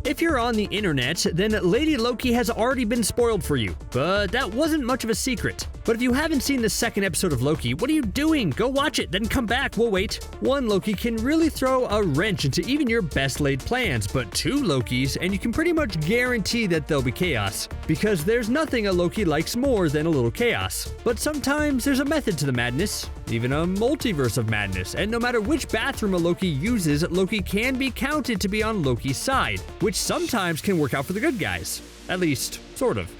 If you're on the internet, then Lady Loki has already been spoiled for you, but that wasn't much of a secret. But if you haven't seen the second episode of Loki, what are you doing? Go watch it, then come back, we'll wait. One Loki can really throw a wrench into even your best laid plans, but two Lokis, and you can pretty much guarantee that there'll be chaos. Because there's nothing a Loki likes more than a little chaos. But sometimes there's a method to the madness, even a multiverse of madness, and no matter which bathroom a Loki uses, Loki can be counted to be on Loki's side, which sometimes can work out for the good guys. At least, sort of.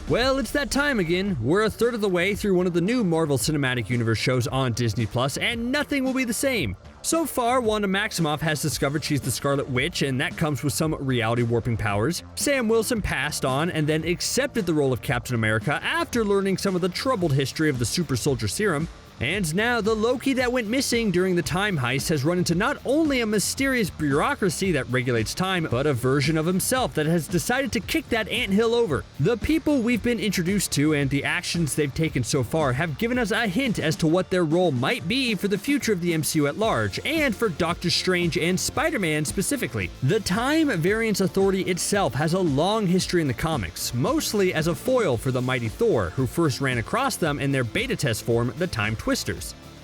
Well, it's that time again. We're a third of the way through one of the new Marvel Cinematic Universe shows on Disney+, and nothing will be the same. So far, Wanda Maximoff has discovered she's the Scarlet Witch, and that comes with some reality warping powers. Sam Wilson passed on and then accepted the role of Captain America after learning some of the troubled history of the Super Soldier Serum. And now, the Loki that went missing during the time heist has run into not only a mysterious bureaucracy that regulates time, but a version of himself that has decided to kick that anthill over. The people we've been introduced to and the actions they've taken so far have given us a hint as to what their role might be for the future of the MCU at large, and for Doctor Strange and Spider-Man specifically. The Time Variance Authority itself has a long history in the comics, mostly as a foil for the mighty Thor, who first ran across them in their beta test form, the Time Twisters.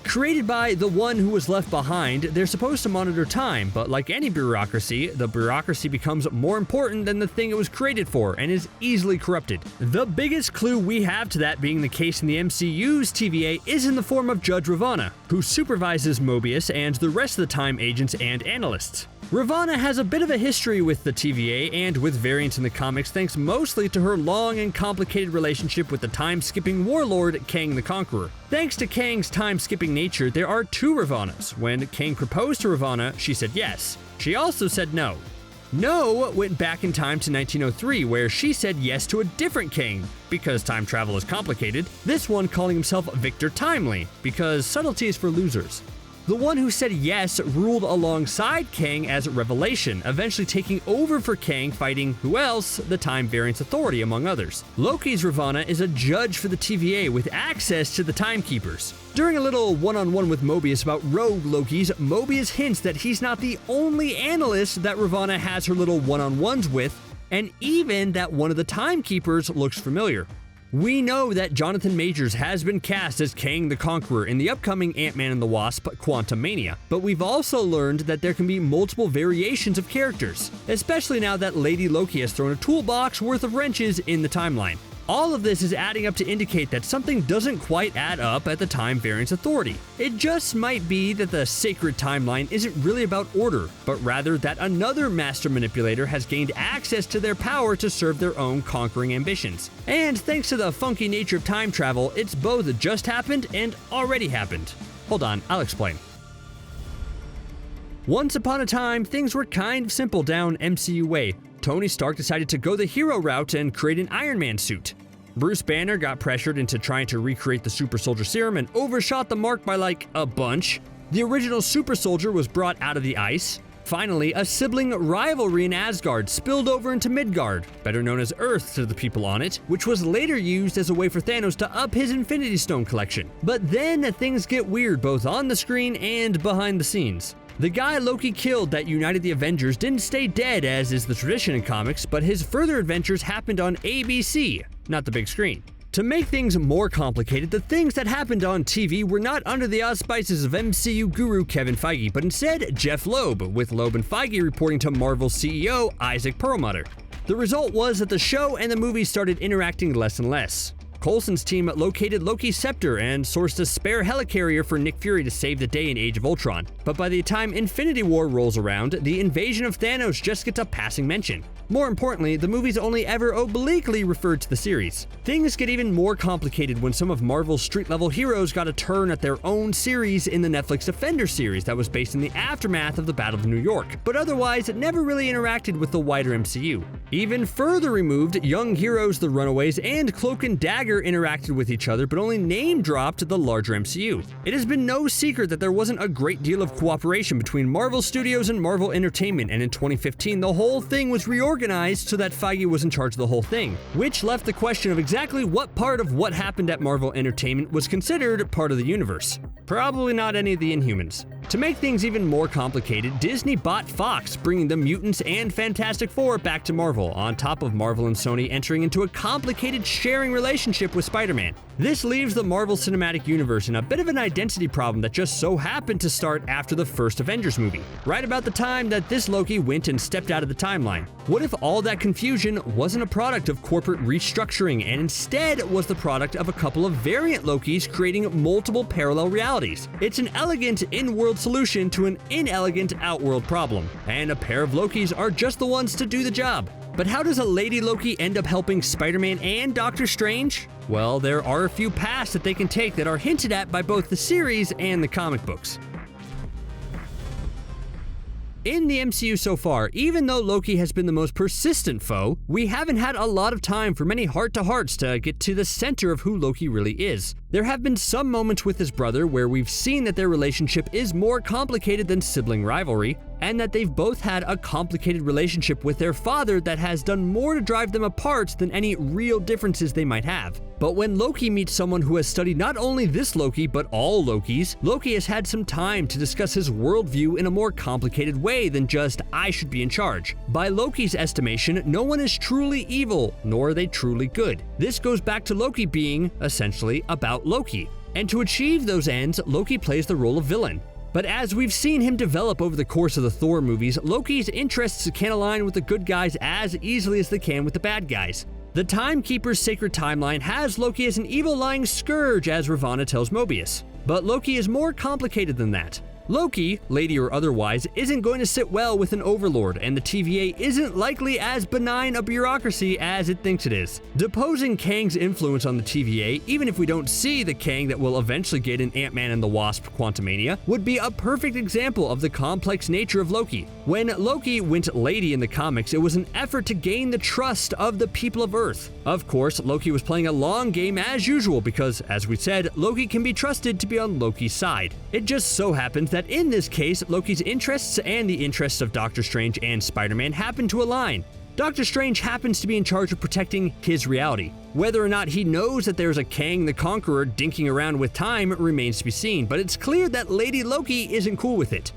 Created by the one who was left behind, they're supposed to monitor time, but like any bureaucracy, the bureaucracy becomes more important than the thing it was created for and is easily corrupted. The biggest clue we have to that being the case in the MCU's TVA is in the form of Judge Ravonna, who supervises Mobius and the rest of the time agents and analysts. Ravonna has a bit of a history with the TVA and with variants in the comics thanks mostly to her long and complicated relationship with the time-skipping warlord Kang the Conqueror. Thanks to Kang's time-skipping nature, there are two Ravonnas. When Kang proposed to Ravonna, she said yes. She also said no. No went back in time to 1903, where she said yes to a different Kang, because time travel is complicated, this one calling himself Victor Timely, because subtlety is for losers. The one who said yes ruled alongside Kang as Revelation, eventually taking over for Kang, fighting who else? The Time Variance Authority, among others. Loki's Ravonna is a judge for the TVA with access to the Timekeepers. During a little one-on-one with Mobius about rogue Lokis, Mobius hints that he's not the only analyst that Ravonna has her little one-on-ones with, and even that one of the Timekeepers looks familiar. We know that Jonathan Majors has been cast as Kang the Conqueror in the upcoming Ant-Man and the Wasp Quantumania, but we've also learned that there can be multiple variations of characters, especially now that Lady Loki has thrown a toolbox worth of wrenches in the timeline. All of this is adding up to indicate that something doesn't quite add up at the Time Variance Authority. It just might be that the sacred timeline isn't really about order, but rather that another master manipulator has gained access to their power to serve their own conquering ambitions. And thanks to the funky nature of time travel, it's both just happened and already happened. Hold on, I'll explain. Once upon a time, things were kind of simple down MCU way. Tony Stark decided to go the hero route and create an Iron Man suit. Bruce Banner got pressured into trying to recreate the Super Soldier Serum and overshot the mark by like a bunch. The original Super Soldier was brought out of the ice. Finally, a sibling rivalry in Asgard spilled over into Midgard, better known as Earth to the people on it, which was later used as a way for Thanos to up his Infinity Stone collection. But then things get weird both on the screen and behind the scenes. The guy Loki killed that united the Avengers didn't stay dead as is the tradition in comics, but his further adventures happened on ABC, not the big screen. To make things more complicated, the things that happened on TV were not under the auspices of MCU guru Kevin Feige, but instead Jeff Loeb, with Loeb and Feige reporting to Marvel's CEO Isaac Perlmutter. The result was that the show and the movie started interacting less and less. Coulson's team located Loki's scepter and sourced a spare helicarrier for Nick Fury to save the day in Age of Ultron. But by the time Infinity War rolls around, the invasion of Thanos just gets a passing mention. More importantly, the movies only ever obliquely referred to the series. Things get even more complicated when some of Marvel's street-level heroes got a turn at their own series in the Netflix Defender series that was based in the aftermath of the Battle of New York, but otherwise it never really interacted with the wider MCU. Even further removed, Young Heroes, The Runaways, and Cloak and Dagger interacted with each other but only name-dropped the larger MCU. It has been no secret that there wasn't a great deal of cooperation between Marvel Studios and Marvel Entertainment, and in 2015 the whole thing was reorganized so that Feige was in charge of the whole thing, which left the question of exactly what part of what happened at Marvel Entertainment was considered part of the universe. Probably not any of the Inhumans. To make things even more complicated, Disney bought Fox, bringing the Mutants and Fantastic Four back to Marvel, on top of Marvel and Sony entering into a complicated sharing relationship with Spider-Man. This leaves the Marvel Cinematic Universe in a bit of an identity problem that just so happened to start after the first Avengers movie, right about the time that this Loki went and stepped out of the timeline. What if all that confusion wasn't a product of corporate restructuring and instead was the product of a couple of variant Lokis creating multiple parallel realities? It's an elegant in-world solution to an inelegant out-world problem, and a pair of Lokis are just the ones to do the job. But how does a Lady Loki end up helping Spider-Man and Doctor Strange? Well, there are a few paths that they can take that are hinted at by both the series and the comic books. In the MCU so far, even though Loki has been the most persistent foe, we haven't had a lot of time for many heart-to-hearts to get to the center of who Loki really is. There have been some moments with his brother where we've seen that their relationship is more complicated than sibling rivalry, and that they've both had a complicated relationship with their father that has done more to drive them apart than any real differences they might have. But when Loki meets someone who has studied not only this Loki, but all Lokis, Loki has had some time to discuss his worldview in a more complicated way than just, I should be in charge. By Loki's estimation, no one is truly evil, nor are they truly good. This goes back to Loki being, essentially, about Loki. And to achieve those ends, Loki plays the role of villain. But as we've seen him develop over the course of the Thor movies, Loki's interests can align with the good guys as easily as they can with the bad guys. The Timekeeper's sacred timeline has Loki as an evil lying scourge, as Ravonna tells Mobius. But Loki is more complicated than that. Loki, lady or otherwise, isn't going to sit well with an overlord, and the TVA isn't likely as benign a bureaucracy as it thinks it is. Deposing Kang's influence on the TVA, even if we don't see the Kang that will eventually get in Ant-Man and the Wasp: Quantumania, would be a perfect example of the complex nature of Loki. When Loki went lady in the comics, it was an effort to gain the trust of the people of Earth. Of course, Loki was playing a long game as usual because, as we said, Loki can be trusted to be on Loki's side. It just so happens that in this case, Loki's interests and the interests of Doctor Strange and Spider-Man happen to align. Doctor Strange happens to be in charge of protecting his reality. Whether or not he knows that there's a Kang the Conqueror dinking around with time remains to be seen, but it's clear that Lady Loki isn't cool with it.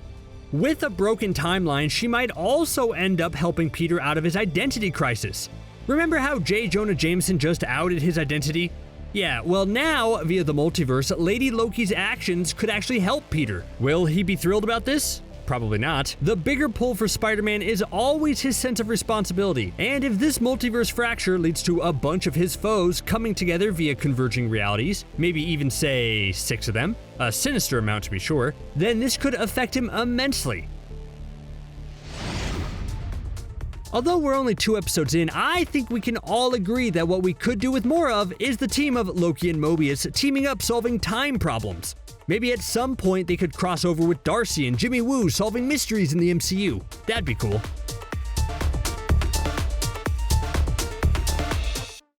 With a broken timeline, she might also end up helping Peter out of his identity crisis. Remember how J. Jonah Jameson just outed his identity? Yeah, well now, via the multiverse, Lady Loki's actions could actually help Peter. Will he be thrilled about this? Probably not. The bigger pull for Spider-Man is always his sense of responsibility, and if this multiverse fracture leads to a bunch of his foes coming together via converging realities, maybe even say 6 of them, a sinister amount to be sure, then this could affect him immensely. Although we're only 2 episodes in, I think we can all agree that what we could do with more of is the team of Loki and Mobius teaming up solving time problems. Maybe at some point they could cross over with Darcy and Jimmy Woo solving mysteries in the MCU. That'd be cool.